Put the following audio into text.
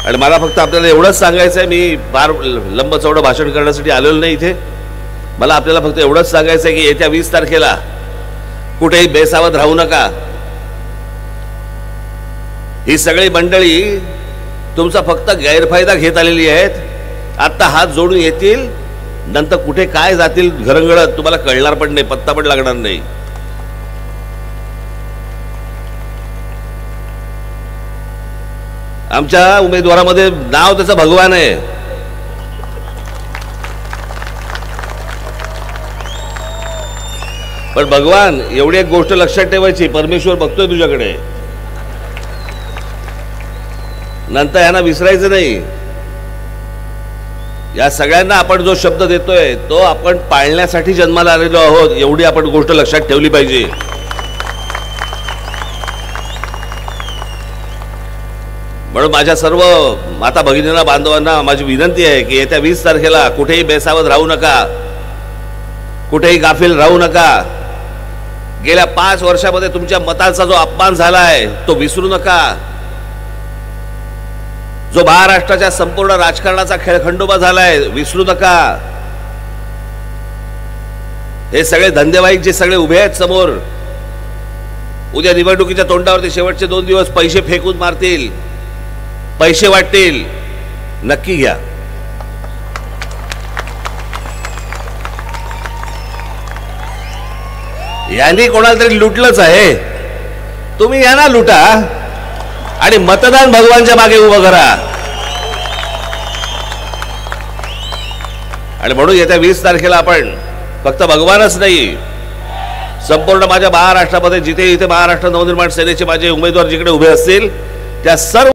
आणि मला फक्त आपल्याला एवढंच सांगायचं आहे, मी फार लंब चौडं भाषण करण्यासाठी आलेलो नाही इथे. मला आपल्याला फक्त एवढंच सांगायचं आहे की येत्या 20 तारखेला कुठेही बेसावध राहू नका. ही सगळी मंडळी तुमचा फक्त गैरफायदा घेत आलेली आहेत. आता हात जोडून येतील, नंतर कुठे काय जातील घरंगळत तुम्हाला कळणार पण नाही, पत्ता पण लागणार नाही. आमच्या उमेदवारामध्ये नाव त्याचं भगवान आहे. पण भगवान एवढी एक गोष्ट लक्षात ठेवायची, परमेश्वर बघतोय तुझ्याकडे, नंतर यांना विसरायचं नाही. या सगळ्यांना आपण जो शब्द देतोय तो आपण पाळण्यासाठी जन्माला आलेलो आहोत, एवढी आपण गोष्ट लक्षात ठेवली पाहिजे. म्हणून माझ्या सर्व माता भगिनींना, बांधवांना माझी विनंती आहे की येत्या 20 तारखेला कुठेही बेसावध राहू नका, कुठेही गाफील राहू नका. गेल्या 5 वर्षामध्ये तुमच्या मताचा जो अपमान झालाय तो विसरू नका. जो महाराष्ट्राच्या संपूर्ण राजकारणाचा खेळखंडोबा झालाय विसरू नका. हे सगळे धंदेवाईक जे सगळे उभे आहेत समोर, उद्या निवडणुकीच्या तोंडावरती शेवटचे 2 दिवस पैसे फेकून मारतील, पैसे वाटतील, नक्की घ्या. यांनी कोणाला तरी लुटलंच आहे, तुम्ही यांना लुटा आणि मतदान भगवानच्या मागे उभं करा. आणि म्हणून येत्या 20 तारखेला आपण फक्त भगवानच नाही, संपूर्ण माझ्या महाराष्ट्रामध्ये जिथे इथे महाराष्ट्र नवनिर्माण सेनेचे माझे उमेदवार जिकडे उभे असतील त्या सर्व